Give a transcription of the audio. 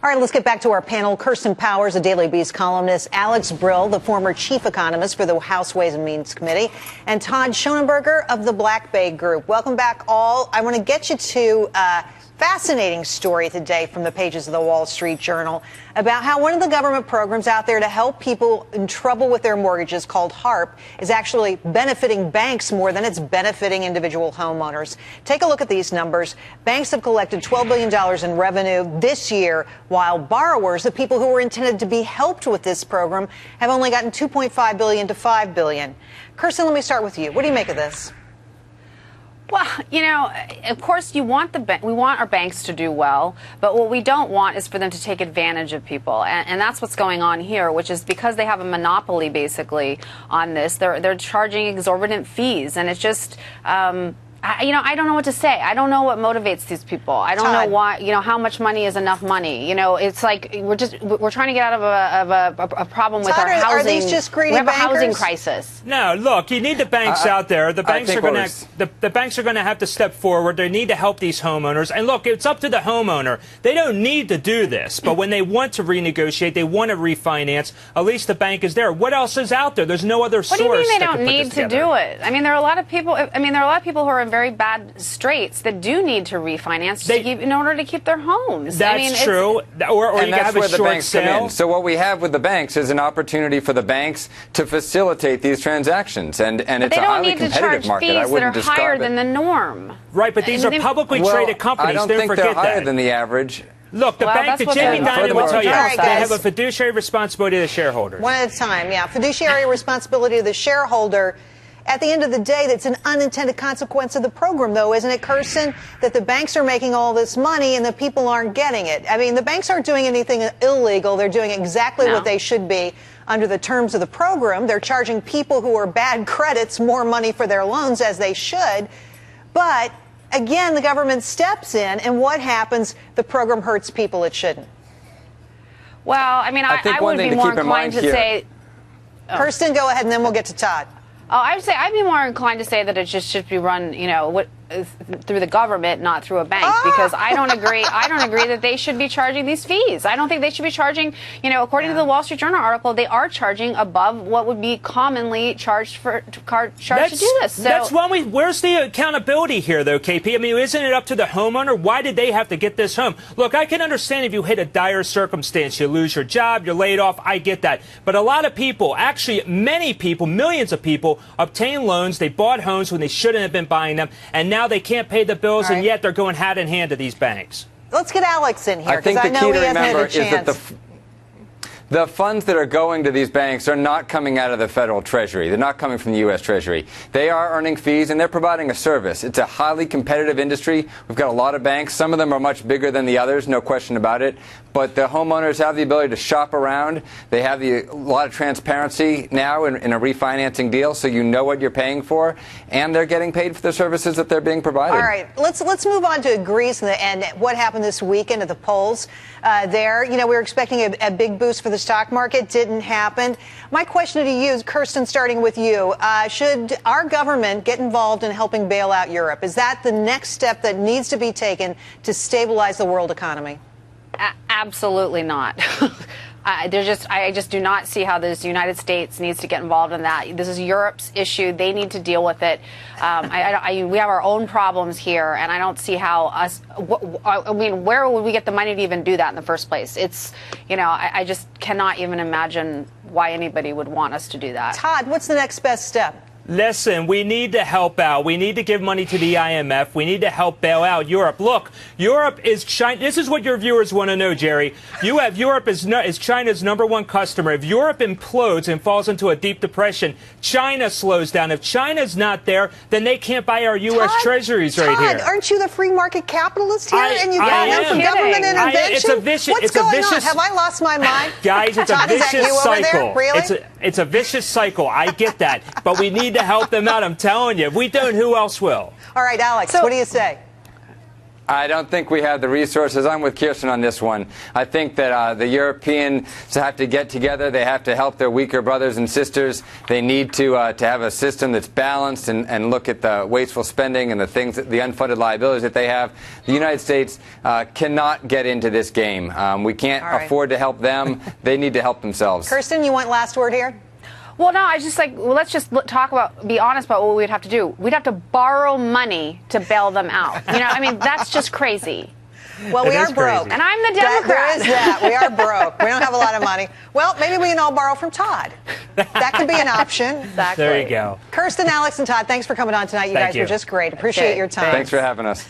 All right, let's get back to our panel. Kirsten Powers, a Daily Beast columnist, Alex Brill, the former chief economist for the House Ways and Means Committee, and Todd Schoenberger of the Black Bay Group. Welcome back, all. I want to get you to fascinating story today from the pages of the Wall Street Journal about how one of the government programs out there to help people in trouble with their mortgages, called HARP, is actually benefiting banks more than it's benefiting individual homeowners. Take a look at these numbers. Banks have collected $12 billion in revenue this year, while borrowers, the people who were intended to be helped with this program, have only gotten $2.5 billion to $5 billion. Kirsten, let me start with you. What do you make of this? Well, you know, of course, we want our banks to do well, but what we don't want is for them to take advantage of people, and that's what's going on here, which is because they have a monopoly basically on this. They're charging exorbitant fees, and it's just. I don't know what to say. I don't know what motivates these people. I don't know why. How much money is enough money? It's like we're trying to get out of a problem with our housing. Are these just greedy we have bankers? A housing crisis. No, look, you need the banks out there. The banks are going to the banks are going to have to step forward. They need to help these homeowners. And look, it's up to the homeowner. They don't need to do this, but when they want to renegotiate, they want to refinance. At least the bank is there. What else is out there? There's no other source. What do you mean they don't need to do it? I mean, there are a lot of people. There are a lot of people who are in very bad straits that do need to refinance in order to keep their homes. That's true. Or you that's have where a the short banks come sale. in. So what we have with the banks is an opportunity for the banks to facilitate these transactions, and it's a highly competitive market. I wouldn't describe it. They don't need to charge fees that are higher than the norm. Right, but these are publicly traded companies. I don't don't think forget they're higher that. than the average. Look, the bank, the Jamie Dimon will tell you, they have a fiduciary responsibility to the shareholders. One at a time, yeah. Fiduciary responsibility to the shareholder. At the end of the day, that's an unintended consequence of the program, though, isn't it, Kirsten? That the banks are making all this money and the people aren't getting it. I mean, the banks aren't doing anything illegal. They're doing exactly what they should be under the terms of the program. They're charging people who are bad credits more money for their loans, as they should. But, again, the government steps in, and what happens? The program hurts people it shouldn't. Well, I mean, I would be more inclined to say... Kirsten, go ahead, and then we'll get to Todd. Oh, I'd be more inclined to say that it just should be run, through the government, not through a bank, because I don't agree that they should be charging these fees. I don't think they should be charging, according to the Wall Street Journal article, they are charging above what would be commonly charged to do this. So that's where's the accountability here, though, KP? I mean, isn't it up to the homeowner? Why did they have to get this home? Look, I can understand if you hit a dire circumstance, you lose your job, you're laid off, I get that. But a lot of people, actually many people, millions of people, obtain loans, they bought homes when they shouldn't have been buying them, and now they can't pay the bills, and yet they're going hand in hand to these banks. Let's get Alex in here, because I know he hasn't had a chance. I think the key to remember is that the funds that are going to these banks are not coming out of the federal treasury. They're not coming from the U.S. Treasury. They are earning fees, and they're providing a service. It's a highly competitive industry. We've got a lot of banks. Some of them are much bigger than the others, no question about it. But the homeowners have the ability to shop around. They have a lot of transparency now in a refinancing deal, so you know what you're paying for, and they're getting paid for the services that they're being provided. All right, let's move on to Greece and what happened this weekend at the polls there. We were expecting a big boost for the stock market. Didn't happen. My question to you, Kirsten, starting with you, should our government get involved in helping bail out Europe? Is that the next step that needs to be taken to stabilize the world economy? Absolutely not. I just do not see how the United States needs to get involved in that. This is Europe's issue. They need to deal with it. We have our own problems here, and I don't see how where would we get the money to even do that in the first place? It's, I just cannot even imagine why anybody would want us to do that. Todd, what's the next best step? Listen, we need to help out. We need to give money to the IMF. We need to help bail out Europe. Look, Europe is China. This is what your viewers want to know, Gerri. You have Europe is China's #1 customer. If Europe implodes and falls into a deep depression, China slows down. If China's not there, then they can't buy our U.S. treasuries right here. Todd, aren't you the free market capitalist here? And you got in for government intervention? What's going on? Have I lost my mind? Guys, it's Todd, a vicious cycle. Really? It's a vicious cycle. I get that. But we need to help them out. I'm telling you. If we don't, who else will? All right, Alex, what do you say? I don't think we have the resources. I'm with Kirsten on this one. I think that the Europeans have to get together. They have to help their weaker brothers and sisters. They need to have a system that's balanced and look at the wasteful spending and the unfunded liabilities that they have. The United States cannot get into this game. We can't afford to help them. They need to help themselves. Kirsten, you want last word here? Well, no, I just let's just be honest about what we'd have to do. We'd have to borrow money to bail them out. I mean, that's just crazy. Well, we are broke. And I'm the Democrat. There is that. We are broke. We don't have a lot of money. Well, maybe we can all borrow from Todd. That could be an option. Exactly. There you go. Kirsten, Alex, and Todd, thanks for coming on tonight. You guys were just great. Appreciate your time. Thanks for having us.